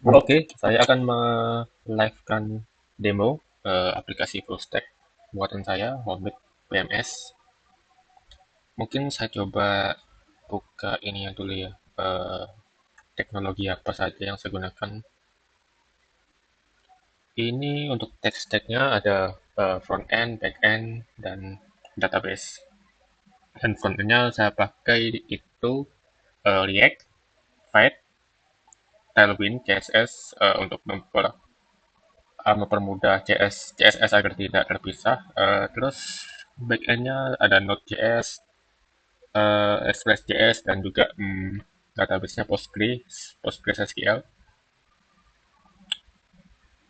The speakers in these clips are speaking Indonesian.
Oke, saya akan me-live-kan demo aplikasi full stack buatan saya, Homebit PMS. Mungkin saya coba buka ini ya dulu ya, teknologi apa saja yang saya gunakan. Ini untuk tech stack-nya ada front end, back end, dan database. Dan front end-nya saya pakai itu React, Vite, Tailwind, CSS untuk mempermudah CSS agar tidak terpisah. Terus backend-nya ada Node.js, Express.js, dan juga database-nya PostgreSQL.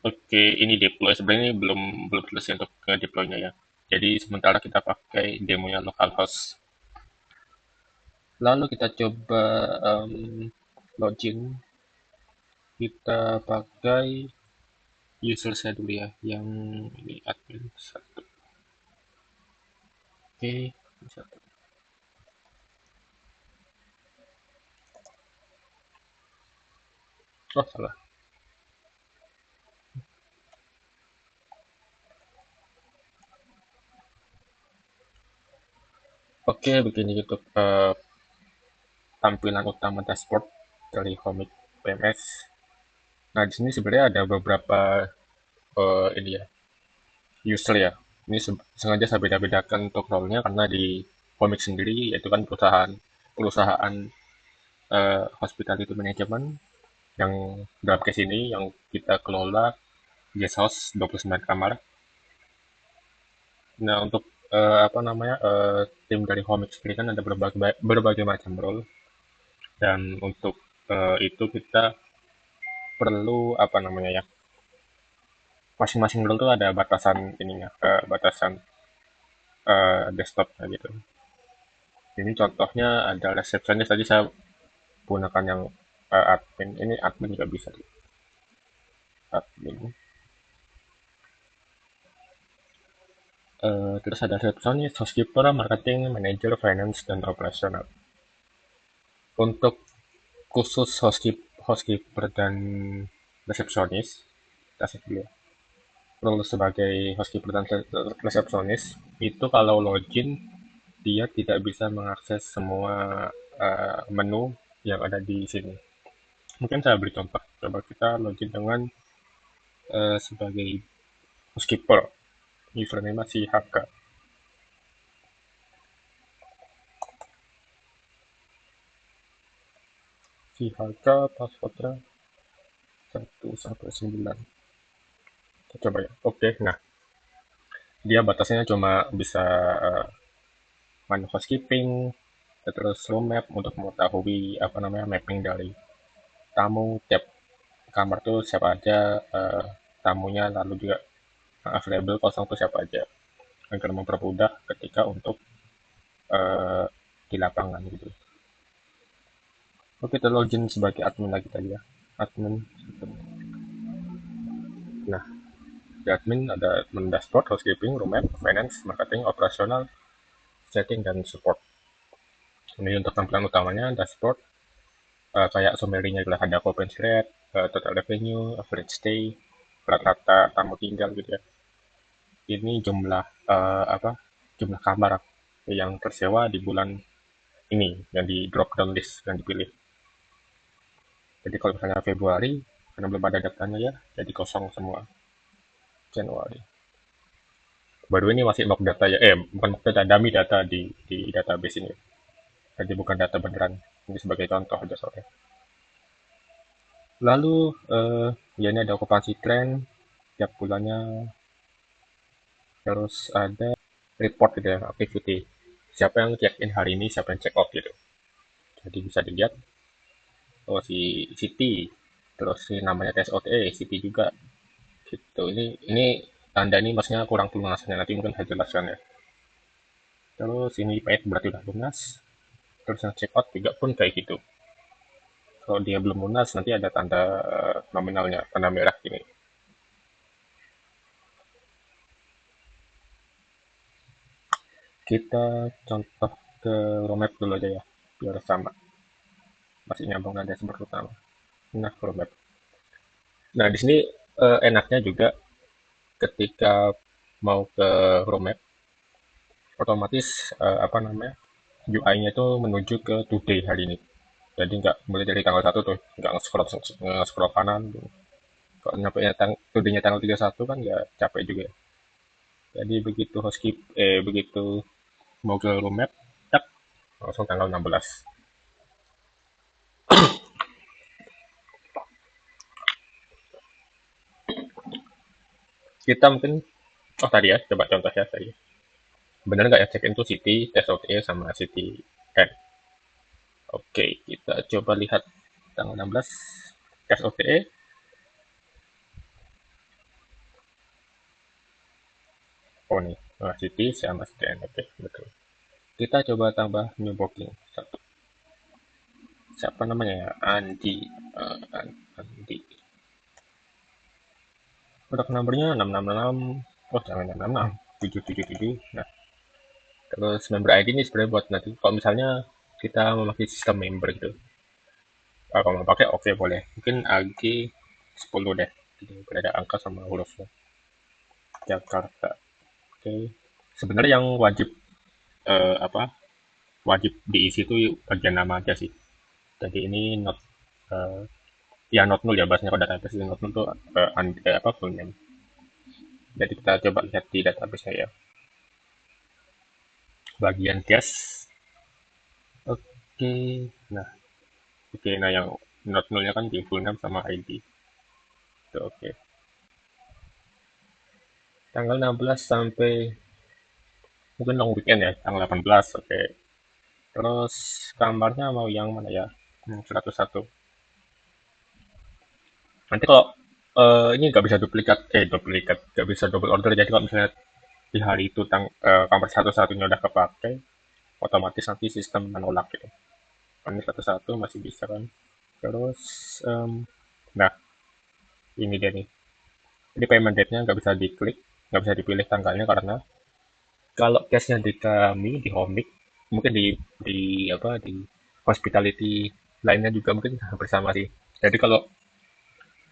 Oke, ini deploy. Sebenarnya ini belum belum selesai untuk deploy-nya ya. Jadi sementara kita pakai demonya localhost. Lalu kita coba em, login. Kita pakai user saya dulu ya, yang ini admin satu. Oke, satu. Oh, salah. Oke, begini YouTube tampilan utama dashboard dari Homey PMS. Nah, di sini sebenarnya ada beberapa ini ya, user ya. Ini sengaja saya beda-bedakan untuk role-nya karena di Homey sendiri yaitu kan perusahaan perusahaan hospitality management yang dalam case ini yang kita kelola guest house 29 kamar. Nah, untuk apa namanya tim dari Homey sendiri kan ada berbagai macam role dan untuk itu kita perlu apa namanya ya, masing-masing role tuh ada batasan ininya, batasan desktopnya gitu. Ini contohnya ada resepsionis tadi saya gunakan yang admin. Ini admin juga bisa tuh. Admin. Terus ada resepsionis, housekeeper, marketing, manager, finance, dan operasional. Untuk khusus housekeeper dan resepsionis, kita save dulu ya. Role sebagai housekeeper dan resepsionis itu kalau login dia tidak bisa mengakses semua menu yang ada di sini. Mungkin saya beri contoh. Coba kita login dengan sebagai housekeeper. Username masih HK. Si HK passwordnya 1 sampai 9. Kita coba ya. Oke, nah dia batasnya cuma bisa menu housekeeping, terus room map untuk mengetahui apa namanya mapping dari tamu tiap kamar tuh siapa aja tamunya, lalu juga available kosong tuh siapa aja agar mempermudah ketika untuk eh, di lapangan gitu. Oke, kita login sebagai admin lagi tadi ya. Admin. Nah, di admin ada admin dashboard, housekeeping, room map, finance, marketing, operasional, setting, dan support. Ini untuk tampilan utamanya dashboard. Kayak summary-nya adalah ada occupancy rate, total revenue, average stay, rata-rata tamu tinggal gitu ya. Ini jumlah apa? Jumlah kamar yang tersewa di bulan ini yang di drop down list yang dipilih. Jadi kalau misalnya Februari, karena belum ada datanya ya, jadi kosong semua. Januari. Baru ini masih mock data ya, bukan mock data, dummy data di database ini. Jadi bukan data beneran. Ini sebagai contoh aja soalnya. Lalu, ya ini ada okupansi trend tiap bulannya, terus ada report gitu ya, activity. Siapa yang check in hari ini, siapa yang check out gitu. Jadi bisa dilihat, oh si Siti, terus si namanya tes OTE, Siti juga gitu. Ini tanda ini maksudnya kurang pelunasannya, nanti mungkin saya jelaskan ya. Terus ini paid berarti udah lunas. Terus yang check out juga pun kayak gitu. Kalau dia belum lunas, nanti ada tanda nominalnya, tanda merah ini. Kita contoh ke roadmap dulu aja ya, biar sama. Masih nyambung dengan dashboard utama. Nah, roadmap. Nah, di sini enaknya juga ketika mau ke roadmap, otomatis apa namanya UI-nya itu menuju ke today hari ini. Jadi nggak mulai dari tanggal 1 tuh, nggak nge-scroll kanan. Kalau nyampe today-nya tanggal 31 kan ya capek juga. Jadi begitu mau ke roadmap, tak langsung tanggal 16. Kita mungkin, oh tadi ya, coba contoh ya tadi. Benar nggak ya check-in tuh City, tes OTA sama City N. Oke, kita coba lihat tanggal 16 tes OTA. Oh nih, City sama City N. Oke, betul. Kita coba tambah new booking satu. Siapa namanya ya? Andi. Andi. Produk nomornya 666. Oh, jangan 666. 777. Nah, terus member ID ini sebenarnya buat nanti. Kalau misalnya kita memakai sistem member gitu. Kalau mau pakai oke boleh. Mungkin AG 10 deh. Jadi ada angka sama hurufnya. Jakarta. Oke. Sebenarnya yang wajib apa? Wajib diisi itu bagian nama aja sih. Jadi ini not eh, ya not null ya bahasanya kalau database not null itu apa full name. Jadi kita coba lihat di database saya. Bagian guest. Oke. Nah, oke. Nah yang not nullnya kan di full name sama ID. Itu oke. Tanggal 16 sampai mungkin long weekend ya, tanggal 18. Oke. Terus kamarnya mau yang mana ya? 101. Nanti kalau ini nggak bisa duplikat, nggak bisa double order. Jadi kalau misalnya di hari itu kamar satu-satunya udah kepakai, otomatis nanti sistem menolak gitu. Ini satu-satu masih bisa kan. Terus, nah ini dia nih. Jadi payment date-nya nggak bisa diklik, nggak bisa dipilih tanggalnya karena kalau case-nya di kami di Homik, mungkin di apa di hospitality lainnya juga mungkin hampir sama sih. Jadi kalau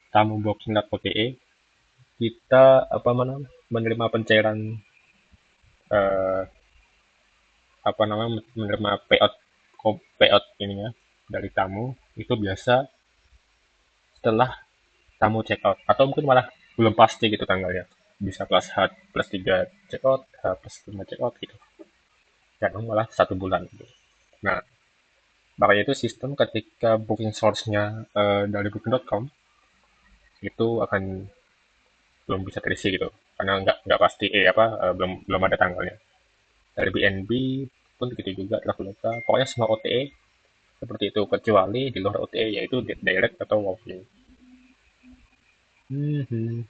tamu box.ote kita apa mana menerima pencairan eh, apa namanya menerima payout ininya dari tamu itu biasa setelah tamu check out atau mungkin malah belum pasti gitu tanggalnya bisa plus H plus 3 check out H plus 5 check out gitu kadang malah 1 bulan gitu. Nah makanya itu sistem ketika booking source-nya dari booking.com itu akan belum bisa terisi gitu karena nggak pasti belum belum ada tanggalnya. Dari BNB pun begitu juga Traveloka. Pokoknya semua OTA seperti itu kecuali di luar OTA yaitu direct atau walk-in. Mhm.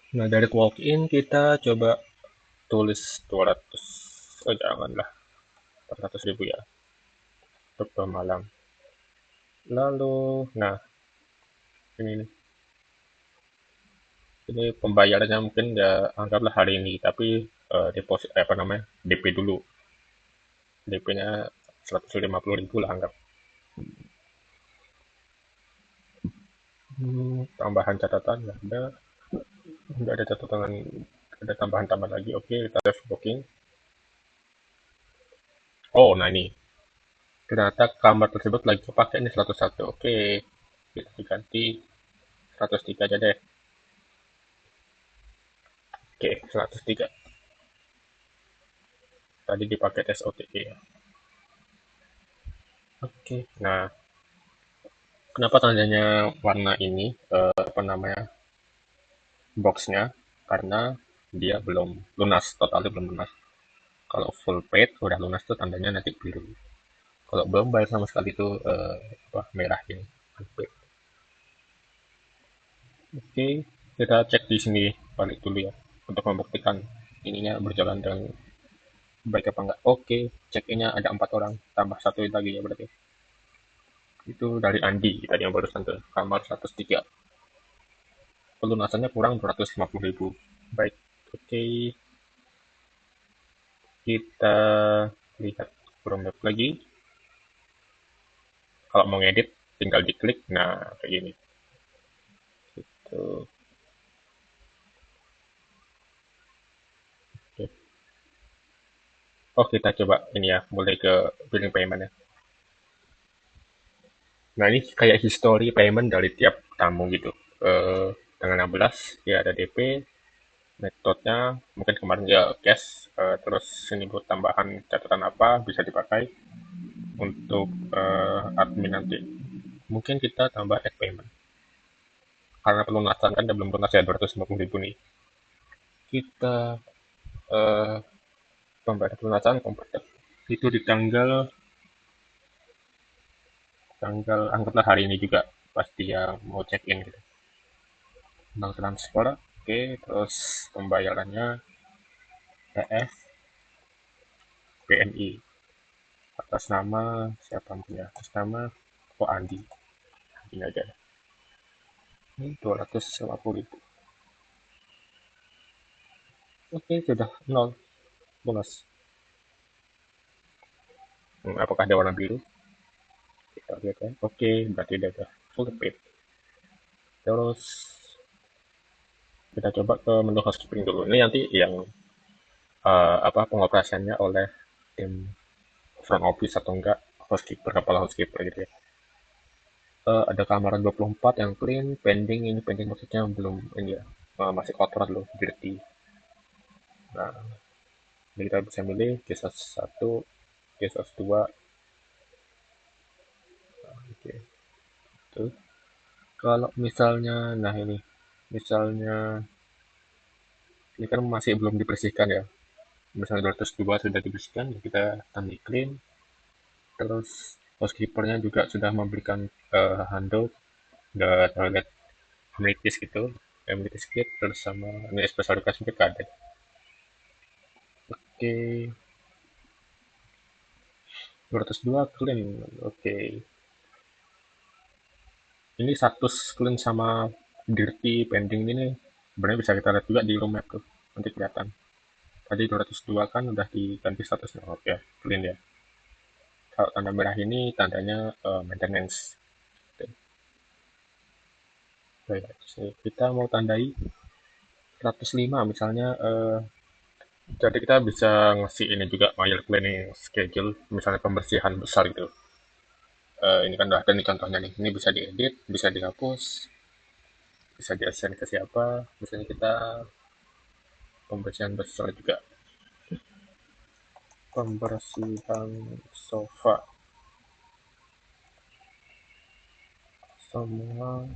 Nah, dari walk-in kita coba tulis 200. Oh, janganlah. 400.000 ya untuk 2 malam. Lalu, nah ini nih. Ini pembayarannya mungkin ya anggaplah hari ini, tapi deposit apa namanya DP dulu. DP-nya 150.000 lah anggap. Tambahan catatan nggak ada. Nggak ada catatan, ada tambahan-tambahan lagi. Oke, kita save booking. Oh, nah ini. Ternyata kamar tersebut lagi kepake ini 101. Oke, kita diganti 103 aja deh. Oke, 103. Tadi dipakai tes OTG ya. Oke, nah kenapa tandanya warna ini, apa namanya, boxnya? Karena dia belum lunas, totalnya belum lunas. Kalau full paid udah lunas tuh tandanya nanti biru. Kalau belum bayar sama sekali itu apa merah ini. Unpaid. Oke, kita cek di sini balik dulu ya untuk membuktikan ininya berjalan dengan baik apa enggak. Oke, check-innya ada 4 orang, tambah satu lagi ya berarti. Itu dari Andi tadi yang barusan ke kamar 103. Pelunasannya kurang 250.000. Baik, oke, kita lihat roadmap lagi. Kalau mau ngedit tinggal diklik, nah kayak gini tuh. Oke. Oh, kita coba ini ya, mulai ke billing payment ya. Nah, ini kayak history payment dari tiap tamu gitu. Tanggal 16 ya ada DP, metodenya mungkin kemarin ya cash, terus ini buat tambahan catatan apa bisa dipakai untuk admin nanti. Mungkin kita tambah add payment. Karena pelunasan kan belum lunas ya 250.000 nih. Kita eh, pembayar pelunasan kompeten itu di tanggal tanggal anggaplah hari ini juga pas dia mau check in gitu. Bank transfer, oke, terus pembayarannya TF BNI atas nama siapa punya atas nama Andi ini aja ini 250.000. Oke, sudah nol bonus. Apakah ada warna biru? Kita lihat ya. Oke, berarti udah full paid. Terus kita coba ke menu housekeeping dulu. Ini nanti yang apa pengoperasiannya oleh tim front office atau enggak housekeeper, kepala housekeeper gitu ya. Ada kamar 24 yang clean, pending, ini pending maksudnya belum ini ya, masih kotor dulu, dirty. Nah, ini kita bisa milih case house 1, case house 2, oke. Tuh. Kalau misalnya, nah ini, misalnya ini kan masih belum dibersihkan ya. Misalnya 202 sudah dibersihkan, ya kita tanda clean. Terus housekeepernya juga sudah memberikan handle, the toilet amenities gitu, amenities kit, terus sama ini espresso request mungkin ada. Oke, 202 clean. Oke. Ini status clean sama dirty pending ini sebenarnya bisa kita lihat juga di room map tuh. Nanti kelihatan. Tadi 202 kan udah diganti statusnya. Oke, clean ya. Kalau tanda merah ini tandanya maintenance. Oke. Baik, kita mau tandai 105 misalnya. Jadi kita bisa ngasih ini juga mail cleaning schedule, misalnya pembersihan besar gitu. Ini kan udah ada nih contohnya nih. Ini bisa diedit, bisa dihapus, bisa di-assign ke siapa. Misalnya kita pembersihan besar juga. Pembersihan sofa semua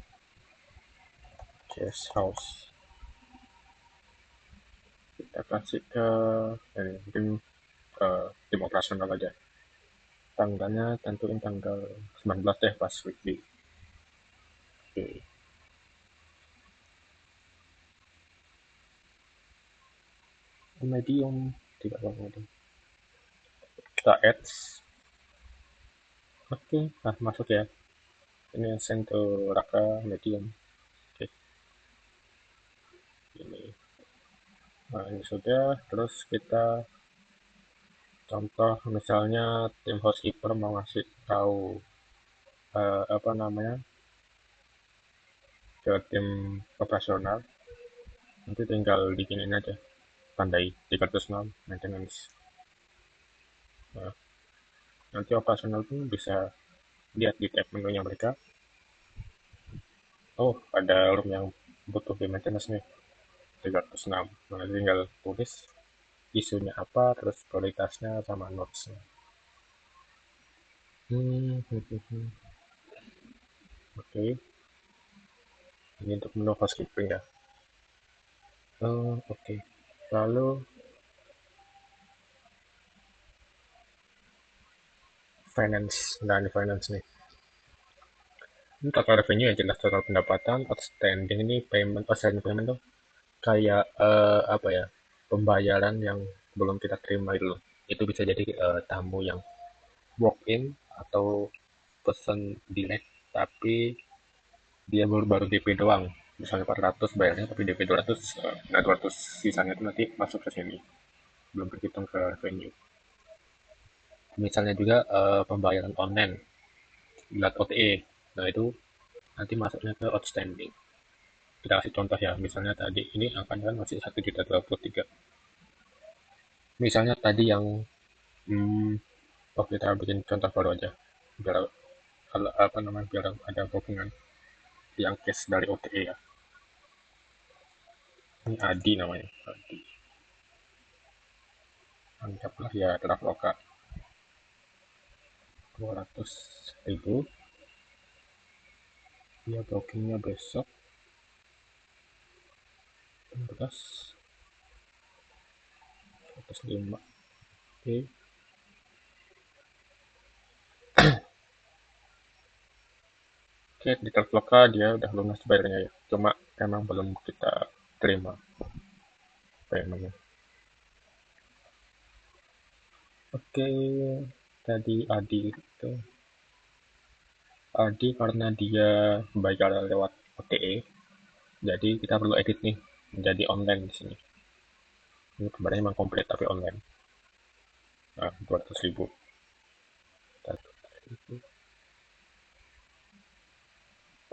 guest house. Kita kasih ke ini, mungkin ke tim operasional aja. Tanggalnya tentuin tanggal 19 deh pas weekday. Oke. Medium tidak apa medium. Kita ads. Oke, nah masuk ya. Ini send to Raka medium. Oke, ini. Nah, ini sudah. Terus kita contoh misalnya tim housekeeper mau ngasih tahu apa namanya ke tim operasional, nanti tinggal bikinin aja tandai 306 maintenance. Nah, nanti operasional pun bisa lihat di tab menunya mereka, oh ada room yang butuh di maintenance nih 306. Nah, tinggal tulis isunya apa, terus prioritasnya sama notesnya. Oke, ini untuk menu housekeeping ya. Oke, lalu finance. Nah, ini finance nih. Ini total revenue ya jelas, total pendapatan, outstanding ini payment, outstanding payment tuh kayak apa ya, pembayaran yang belum kita terima itu. Itu bisa jadi tamu yang walk in atau pesan direct tapi dia baru DP doang. Misalnya 400 bayarnya tapi DP 200, nah 200 sisanya itu nanti masuk ke sini. Belum terhitung ke revenue. Misalnya juga pembayaran online. lihat OTE. Nah itu nanti masuknya ke outstanding. Kita kasih contoh ya, misalnya tadi ini angkanya kan masih 1.023. Misalnya tadi yang hmm, oh kita bikin contoh baru aja biar kalau apa namanya biar ada hubungan yang case dari OTE ya. Ini Adi namanya, Adi. Anggaplah ya Traveloka 200.000, dia bookingnya besok 16 105. Oke. Oke, di Traveloka dia udah lunas bayarnya ya, cuma emang belum kita terima paymentnya. Oke, tadi Adi karena dia bayar lewat OTE, jadi kita perlu edit nih menjadi online di sini. Ini kemarin memang komplit tapi online. Nah, 200.000.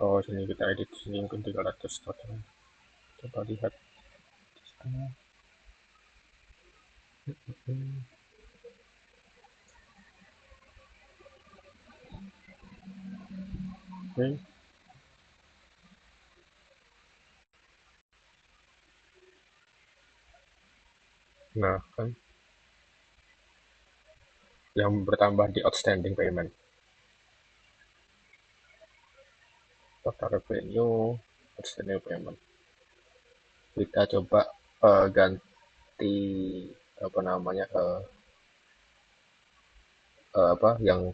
Oh, sini kita edit sini mungkin 300 total. Coba lihat. Oke. Nah, kan yang bertambah di outstanding payment. Total revenue, outstanding payment. Kita coba ganti apa namanya apa yang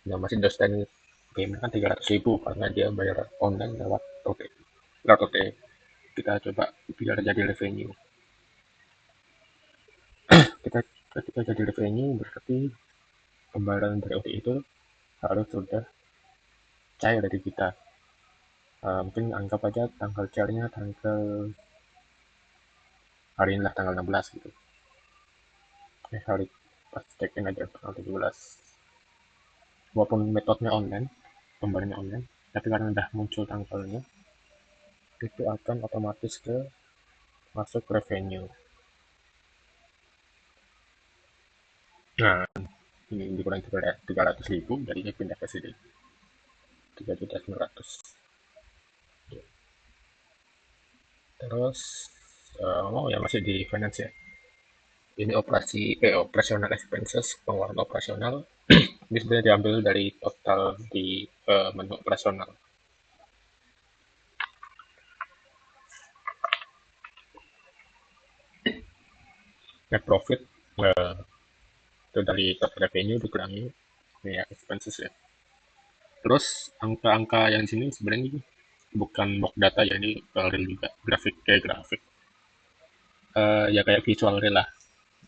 masih outstanding payment kan 300.000 karena dia bayar online lewat OTE. Lewat OTE. Kita coba biar jadi revenue. Kita ketika jadi revenue berarti pembayaran dari OTE itu harus sudah cair dari kita. Mungkin anggap aja tanggal cairnya tanggal hari ini lah tanggal 16 gitu. Hari pas check in aja tanggal 17. Walaupun metodenya online, pembayarannya online, tapi karena udah muncul tanggalnya, itu akan otomatis ke masuk revenue. Nah, ini dikurangi 300.000, jadinya pindah ke sini 3.900. Terus, oh ya masih di finance ya. Ini operational expenses, pengeluaran operasional. Ini sebenarnya diambil dari total di menu operasional. Net profit itu dari total revenue dikurangi ya expenses ya. Terus angka-angka yang di sini sebenarnya bukan mock data ya, ini real juga, grafik kayak grafik. Ya kayak visual real lah.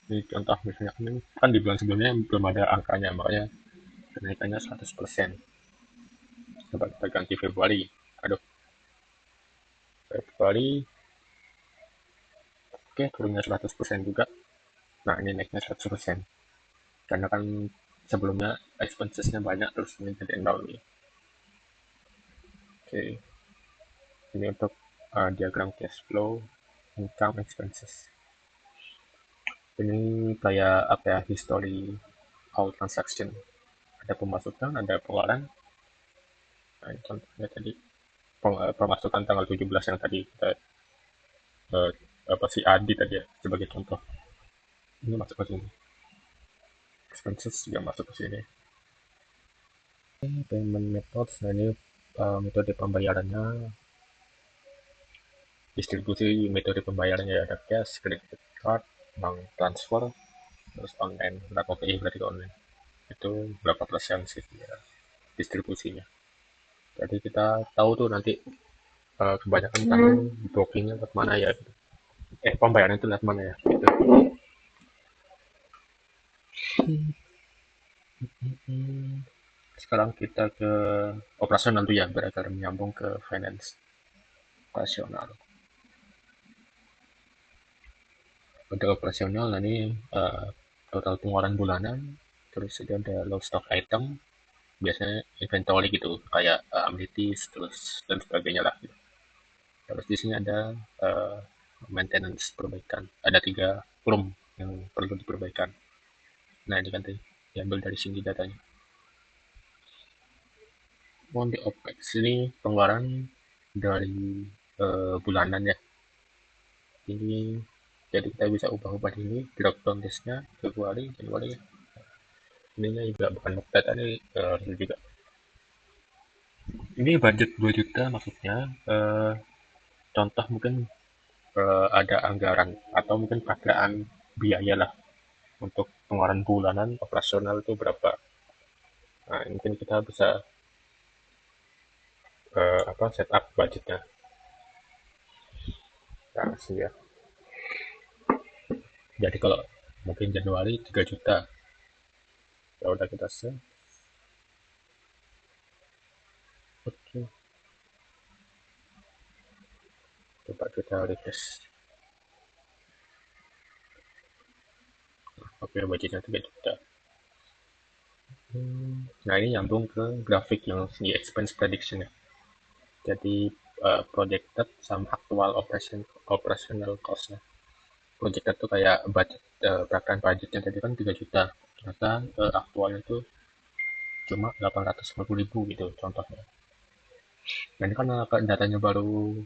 Ini contoh misalnya kan di bulan sebelumnya belum ada angkanya, makanya kenaikannya 100%. Coba kita ganti Februari. Aduh, Februari, oke turunnya 100% juga. Nah ini naiknya 100%. Karena kan sebelumnya expensesnya banyak, terus ini jadi nol nih. Oke, ini untuk diagram cash flow, income, expenses. Ini kayak apa ya, history all transaction. Ada pemasukan, ada pengeluaran. Nah, ini contohnya tadi pemasukan tanggal 17 yang tadi kita eh, apa si Adi tadi ya sebagai contoh. Ini masuk ke sini. Expenses juga masuk ke sini. Payment methods, nah ini metode pembayarannya, distribusi metode pembayarannya ya, ada cash, credit card, bank transfer, terus online. Berapa PI berarti online. Itu berapa persen sih ya, distribusinya. Jadi kita tahu tuh nanti kebanyakan kan bookingnya ke mana ya. Pembayaran itu lewat mana ya. Gitu. Sekarang kita ke operasional tuh ya, biar menyambung ke finance operasional. Untuk operasional ini total pengeluaran bulanan, terus ada low stock item, biasanya inventory gitu, kayak amenities terus dan sebagainya lah gitu. Terus di sini ada uh, maintenance, perbaikan, ada 3 room yang perlu diperbaikan. Nah ini kan diambil dari sini datanya. Mau di OPEX ini pengeluaran dari bulanan ya. Ini jadi kita bisa ubah-ubah ini drop down listnya Februari, Januari. Ininya juga bukan Okta tadi juga. Ini budget 2 juta maksudnya. Contoh mungkin ada anggaran atau mungkin perkiraan biaya lah untuk pengeluaran bulanan operasional itu berapa. Nah, mungkin kita bisa setup budgetnya. Nah, sih ya. Jadi kalau mungkin Januari 3 juta, ya udah kita set. Oke, coba kita refresh. Oke, budgetnya 3 juta. Nah, ini nyambung ke grafik yang di expense prediction ya. Jadi projected sama actual operational cost-nya. Projected tuh kayak budget perkiraan budgetnya tadi kan 3 juta. Ternyata aktualnya itu cuma 850.000 gitu contohnya. Nah, ini kan datanya baru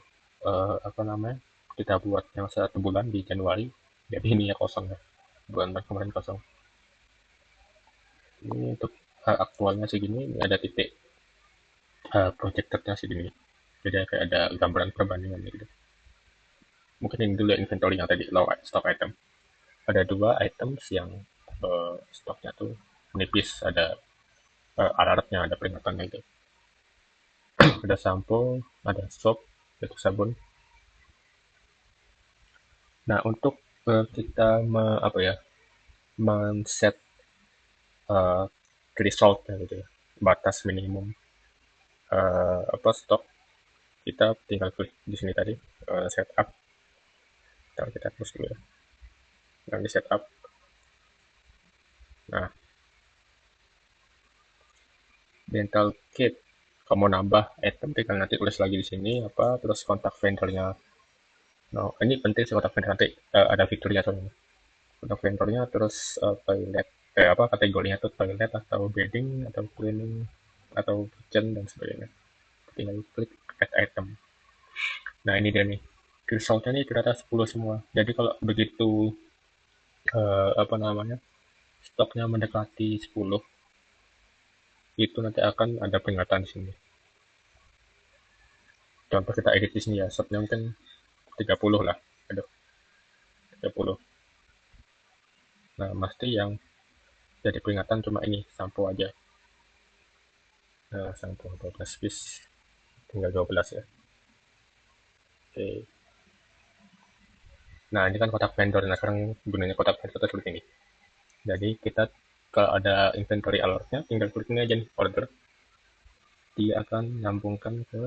apa namanya? Kita buat yang 1 bulan di Januari. Jadi ini ya kosong ya. Bulan kemarin kosong. Ini untuk aktualnya segini, ini ada titik projectednya segini. Jadi kayak ada gambaran perbandingan gitu. Mungkin ini dulu ya inventory yang tadi low stock item. Ada 2 items yang stoknya tuh menipis, ada alertnya, ada peringatannya itu. Ada sampo, ada soap, itu sabun. Nah, untuk kita apa ya, men-set uh, threshold gitu ya, batas minimum stok, kita tinggal klik di sini tadi setup. Kita terus dulu ya. Yang di setup. Nah, dental kit. Kamu nambah item, tinggal nanti tulis lagi di sini apa, terus kontak vendornya. No, ini penting sih kontak vendor nanti ada fiturnya soalnya. Kontak vendornya, terus toilet, apa kategorinya tuh toilet atau bedding atau cleaning atau kitchen dan sebagainya. Tinggal klik add item. Nah ini dia nih. Resultnya nih ternyata 10 semua. Jadi kalau begitu apa namanya, stoknya mendekati 10, itu nanti akan ada peringatan di sini. Contoh kita edit di sini ya, stoknya mungkin 30 lah. Aduh, 30. Nah, pasti yang jadi peringatan cuma ini, sampo aja. Nah, sampo 12 piece, tinggal 12 ya. Oke. Nah, ini kan kotak vendor. Nah, sekarang gunanya kotak vendor itu seperti ini. Jadi, kita kalau ada inventory alertnya, tinggal klik ini aja nih, order. Dia akan nyambungkan ke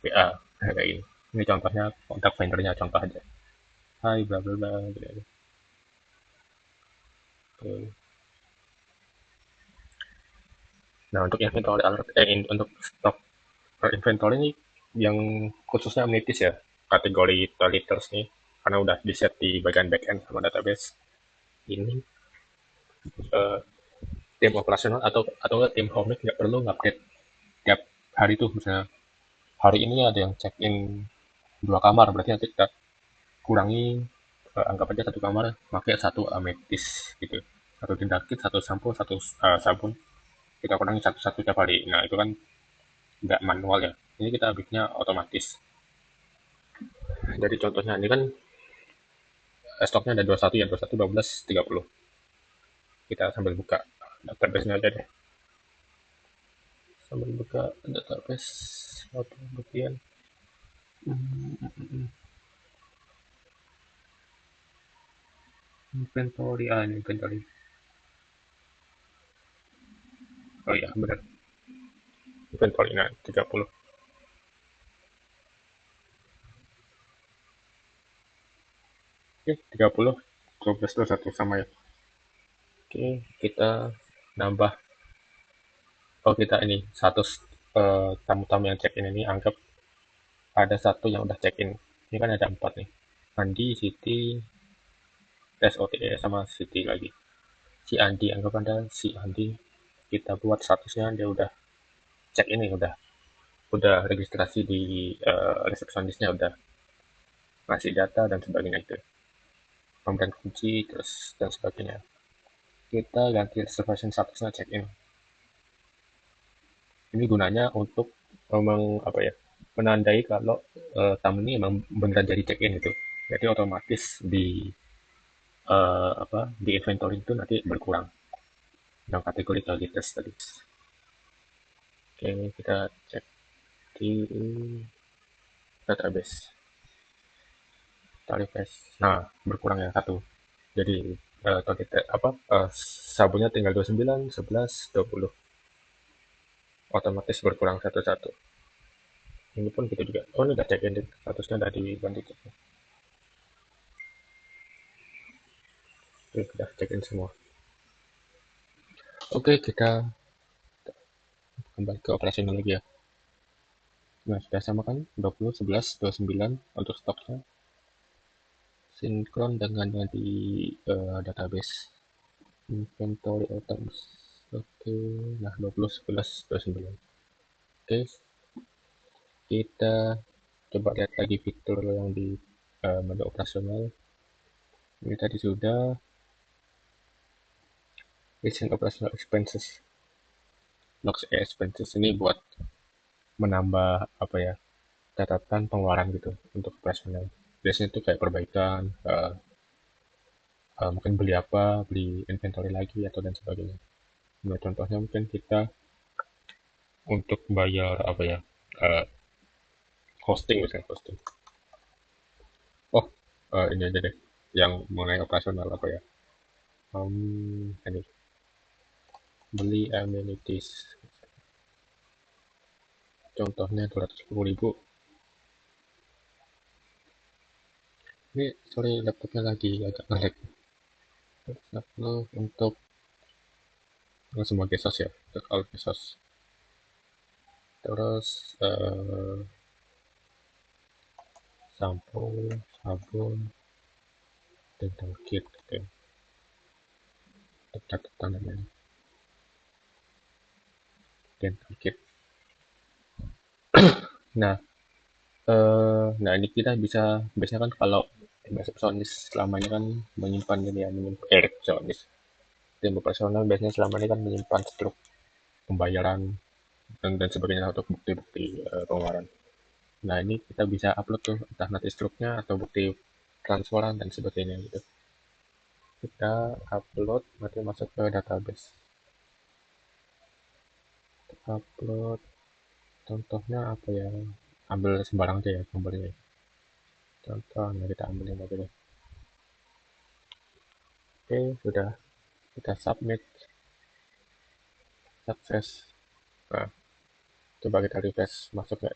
WA. Kayak gini. Ini contohnya kontak vendornya, contoh aja. Hai, bla bla bla. Gitu. Oke. Nah, untuk inventory alert, untuk stok inventory ini yang khususnya amenities ya, kategori toileters nih, karena udah di set di bagian backend sama database. Ini eh, tim operasional atau tim homemade nggak perlu ngupdate tiap hari tuh, misalnya hari ini ada yang check in 2 kamar, berarti nanti kita kurangi, anggap aja 1 kamar pakai 1 ametis gitu, 1 tindak kit, 1 sampo, 1 sabun, kita kurangi satu tiap hari. Nah itu kan nggak manual ya, ini kita bikinnya otomatis. Jadi contohnya ini kan stoknya ada 21 ya, 21, 12, 30. Kita sambil buka database-nya aja deh, sambil buka database auto bagian. Inventory, ini inventory. Oh iya benar, inventory. Nah 30. Oke, 30, 12 plus 1 sama ya. Oke, kita nambah Oh kita ini status tamu-tamu yang check in ini anggap ada satu yang udah check in. Ini kan ada 4 nih. Andi, Siti, SOTE sama Siti lagi. Si Andi anggap ada si Andi kita buat statusnya dia udah check in nih, udah registrasi di resepsionisnya, udah ngasih data dan sebagainya itu. Pemberian kunci terus dan sebagainya. Kita ganti reservation statusnya check in. Ini gunanya untuk memang apa ya, menandai kalau tamu ini emang beneran jadi check in itu. Jadi otomatis di apa di inventory itu nanti berkurang yang kategori target tadi. Oke, kita cek di database tarif es. Nah, berkurang yang satu. Jadi target apa sabunnya tinggal 29, 11, 20. Otomatis berkurang satu-satu. Ini pun gitu juga. Oh, ini udah check in statusnya udah dibantu cek. Oke, udah check in semua. Oke, kita kembali ke operasional lagi ya. Nah, sudah sama kan? 20, 11, 29 untuk stoknya. Sinkron dengan yang di database. Inventory items. Oke, nah 20, 11, 29. Oke, kita coba lihat lagi fitur yang di menu operasional. Ini tadi sudah recent operational expenses. Logs expenses ini buat menambah apa ya, catatan pengeluaran gitu untuk operasional. Biasanya itu kayak perbaikan, mungkin beli apa, beli inventory lagi atau dan sebagainya. Nah, contohnya mungkin kita untuk bayar apa ya, eh, hosting misalnya hosting. Oh, ini aja deh, yang mengenai operasional apa ya. Ini beli amenities. Contohnya 210.000. Ini sorry laptopnya lagi agak nge-lag. Untuk semua Gesos ya, untuk all Gesos. Terus sampo, sabun, dental kit, gitu. Untuk catatan namanya dental kit. Nah, nah ini kita bisa biasanya kan kalau resepsionis selamanya kan menyimpan ini ya, menyimpan resepsionis. Tim operasional biasanya selama ini kan menyimpan struk pembayaran dan sebagainya untuk bukti-bukti pengeluaran. Nah ini kita bisa upload tuh entah nanti struknya atau bukti transferan dan sebagainya gitu. Kita upload nanti masuk ke database. Upload contohnya apa ya? Ambil sembarang aja ya nomornya. Contohnya kita ambil yang aja deh. Oke, sudah kita submit sukses. Nah, coba kita refresh masuk ya.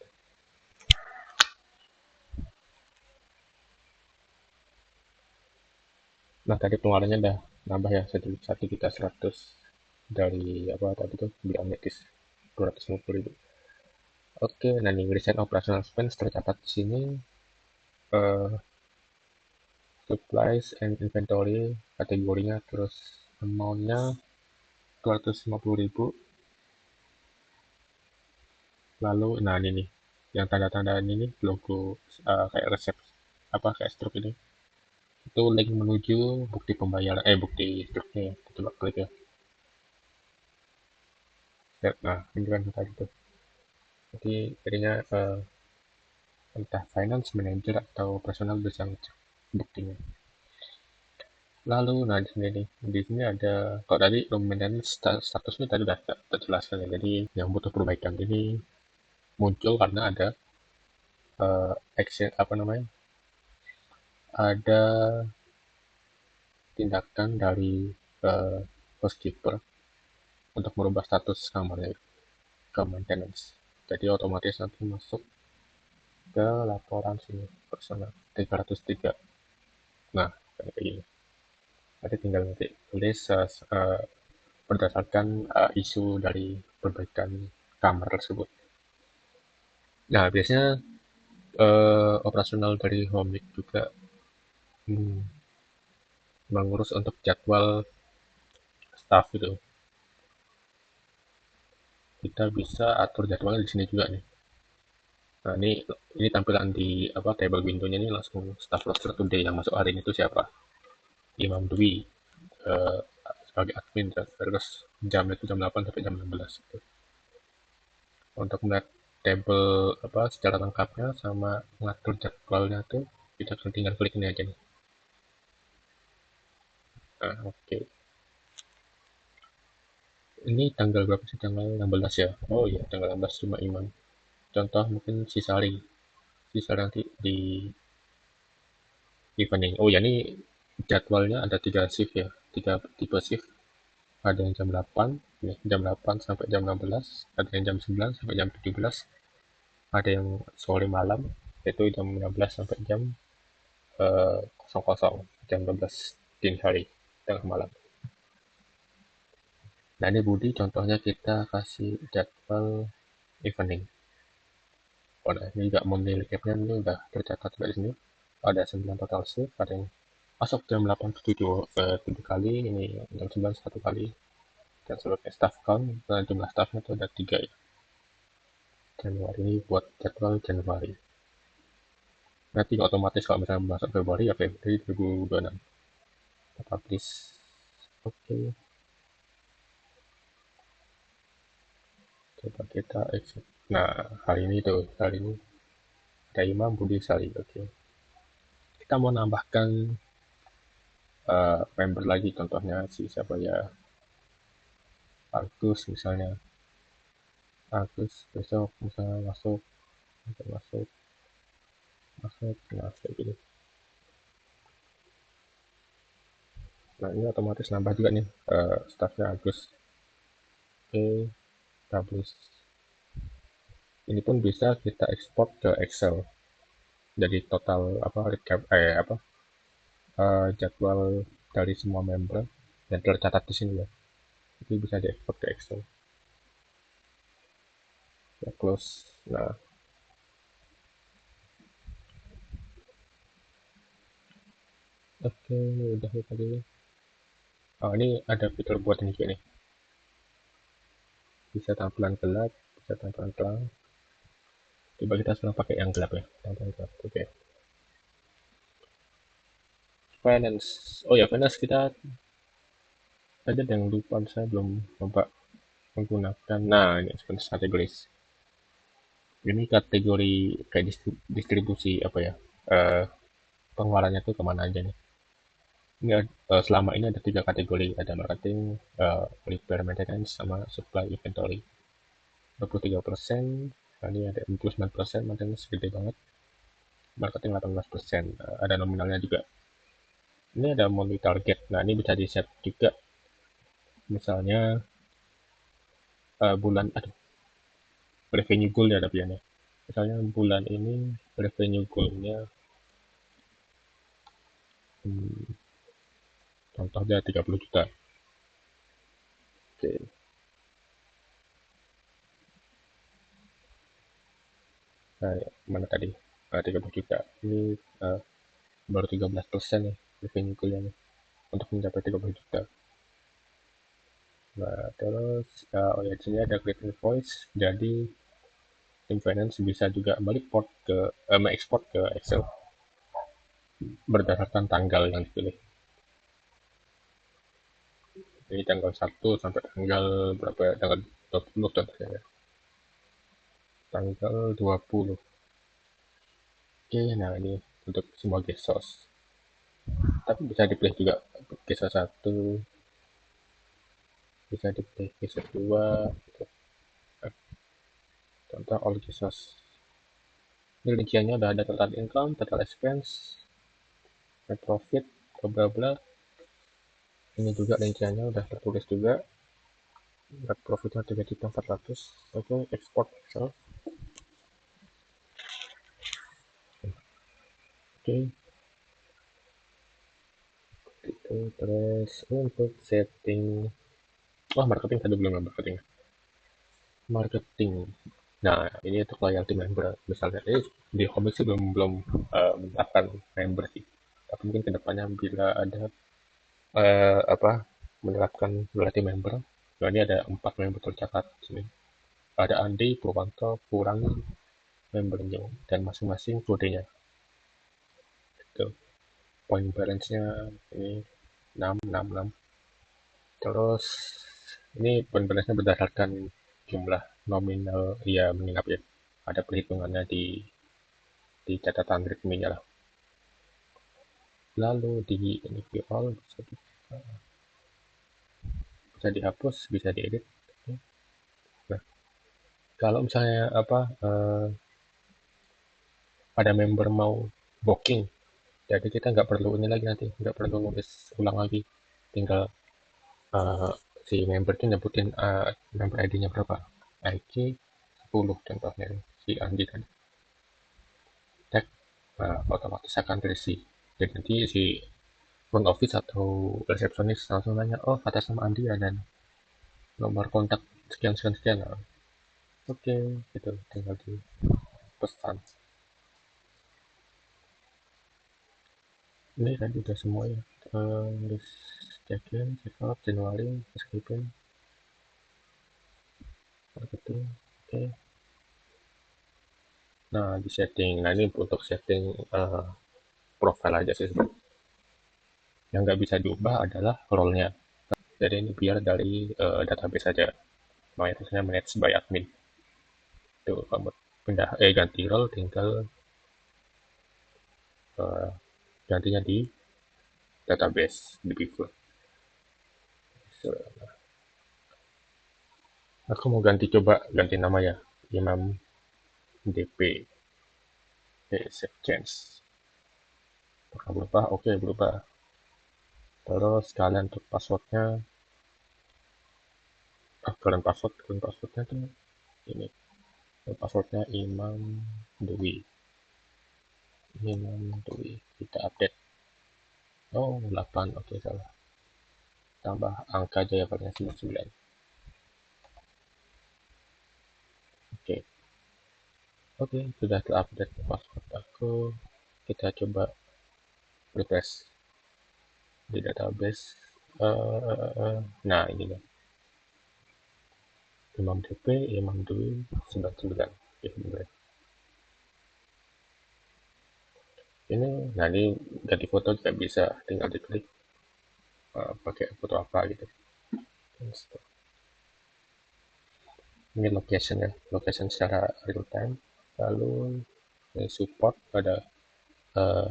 Nah, tadi pengeluarannya udah nambah ya, satu juta 100 dari apa tadi tuh beli Omnitis 250.000. Oke, nah nih recent operational spend tercatat di sini, eh, supplies and inventory kategorinya, terus amount-nya 250.000. Lalu nah ini nih yang tanda-tanda ini nih logo, kayak resep apa kayak struk ini, itu link menuju bukti pembayaran, bukti struknya ya. Coba klik ya. Nah ini kan tadi tuh, jadi jadinya entah finance manager atau personal bisa ngecek buktinya. Lalu, nah di sini nih, di sini ada kalau tadi maintenance statusnya tadi udah terjelaskan ya. Jadi yang butuh perbaikan ini muncul karena ada action apa namanya? Ada tindakan dari uh, housekeeper untuk merubah status kamarnya ke maintenance. Jadi otomatis nanti masuk ke laporan sini personal 303. Nah, kayak gini. Nanti tinggal nanti tulis berdasarkan isu dari perbaikan kamar tersebut. Nah, biasanya operasional dari Homemade juga hmm, mengurus untuk jadwal staff itu. Kita bisa atur jadwalnya di sini juga nih. Nah, ini tampilan di apa table window-nya ini langsung staff roster today yang masuk hari ini itu siapa? Imam Dwi eh, sebagai admin, terus jam itu jam 8 sampai jam 16 gitu. Untuk melihat table apa secara lengkapnya sama ngatur jadwalnya tuh kita tinggal klik ini aja nih. Nah, oke. Ini tanggal berapa sih? Tanggal 16 ya? Oh iya, tanggal 16 cuma Imam. Contoh mungkin si Sari. Si Sari nanti di evening. Oh ya, ini jadwalnya ada 3 shift ya. 3 tipe shift. Ada yang jam 8, nih, jam 8 sampai jam 16. Ada yang jam 9 sampai jam 17. Ada yang sore malam, yaitu jam 16 sampai jam 00. Jam 12 dini hari, tengah malam. Nah, ini Budi contohnya kita kasih jadwal evening. Oh, nah, ini juga memilih capnya ini udah tercatat di sini. Ada 9 total shift, ada yang masuk jam 8 ke 7, 7 kali, ini jam 9 1 kali. Dan sebagai staff count, jumlah staffnya itu ada 3 ya. Januari ini buat jadwal Januari. Nanti otomatis kalau misalnya masuk Februari ya Februari 2026. Publish. Oke, coba kita exit. Nah, hari ini ada Imam Budi Sari. Oke. Kita mau nambahkan member lagi, contohnya si siapa ya? Agus misalnya. Agus besok misalnya masuk, masuk, masuk, nah kayak gini. Nah, ini otomatis nambah juga nih staffnya Agus. Oke, publish. Ini pun bisa kita ekspor ke Excel. Jadi total apa recap apa jadwal dari semua member dan tercatat di sini ya. Itu bisa diekspor ke Excel. Ya, close. Nah, oke, udah ya tadi. Oh, ini ada fitur buat ini juga nih. Bisa tampilan gelap, bisa tampilan terang. Coba kita sekarang pakai yang gelap ya. Tampilan gelap. Oke. Finance. Oh ya, finance kita ada yang lupa, saya belum coba menggunakan. Nah, ini sebenarnya kategoris. Ini kategori kayak distribusi apa ya? Eh, pengeluarannya tuh kemana aja nih? Ini selama ini ada 3 kategori, ada marketing, repair maintenance, sama supply inventory. 23%, nah ini ada 49%, maintenance gede banget. Marketing 18%, ada nominalnya juga. Ini ada monthly target, nah ini bisa di set juga. Misalnya bulan, aduh, revenue goal ya tapi ya. Misalnya bulan ini revenue goalnya, hmm, contohnya 30 juta. Oke, nah, mana tadi? 30 juta. Ini uh, baru 13% nih revenue goalnya nih, untuk mencapai 30 juta. Nah, terus oh ya, di sini ada create invoice. Jadi tim finance bisa juga balik port ke mengekspor ke Excel berdasarkan tanggal yang dipilih. Jadi tanggal 1 sampai tanggal berapa ya? Tanggal 20 contohnya ya. Tanggal 20. Oke, nah ini untuk semua guest source. Tapi bisa dipilih juga guest source 1, bisa dipilih guest source 2, gitu. Contoh all guest source. Ini rinciannya udah ada total income, total expense, net profit, bla bla bla. Ini juga rinciannya udah tertulis juga. Net profitnya 3.400. Oke, export Excel. Oke, itu terus untuk setting. Wah, marketing tadi belum marketing. Marketing. Nah, ini untuk loyalty member. Misalnya, di Komik sih belum menerapkan member sih. Tapi mungkin kedepannya bila ada apa menerapkan loyalty member. Nah, ini ada 4 member tercatat di sini. Ada Andi, Purwanto, Purangi, membernya, dan masing-masing kodenya. Gitu. Point balance-nya ini 6, 6, 6. Terus ini point balance-nya berdasarkan jumlah nominal ya menginap ya. Ada perhitungannya di catatan rekening lah. Lalu di ini view all bisa dihapus, bisa diedit. Nah, kalau misalnya ada member mau booking, jadi kita nggak perlu ini lagi nanti, nggak perlu nulis ulang lagi. Tinggal eh, si member itu nyebutin member ID-nya berapa. ID 10 contohnya si Andi tadi. Tag otomatis akan terisi. Jadi nanti si front office atau resepsionis langsung nanya, oh atas nama Andi ya dan nomor kontak sekian sekian sekian. Nah, oke, gitu tinggal di pesan. Ini tadi udah semua ya. List check-in, check-out, Januari, housekeeping, marketing. Oke. Nah, di setting. Nah, ini untuk setting profile aja sih sebenarnya. Yang nggak bisa diubah adalah role-nya. Jadi ini biar dari database saja. Mayoritasnya managed by admin. Tuh, kamu pindah, ganti role, tinggal eh, gantinya di database, di Pivot. So, aku mau coba ganti nama ya. Imam DP. Save change. Apakah berubah? Oke, berubah. Terus kalian untuk passwordnya, kalian passwordnya tuh ini. Passwordnya Imam Dwi. Kita update. Oh, 8. Oke, salah. Tambah angka aja ya, paling 99. Oke. Oke, sudah terupdate password aku. Kita coba refresh di database. Nah, ini nih. Imam DP, Imam Dwi, 99. Oke, bener. Ini, nah ini ganti foto juga bisa. Tinggal diklik pakai foto apa gitu. Ini location ya, location secara real time. Lalu support pada uh,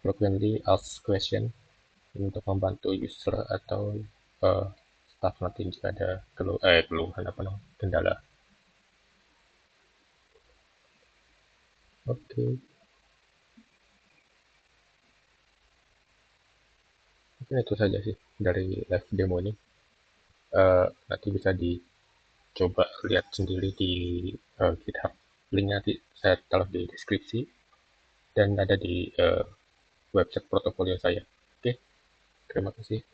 frequently asked question untuk membantu user atau uh, staff nanti jika ada keluhan apa namanya kendala. Oke, mungkin itu saja sih dari live demo ini. Nanti bisa dicoba lihat sendiri di GitHub. Linknya nanti saya taruh di deskripsi dan ada di website portofolio saya. Oke, terima kasih.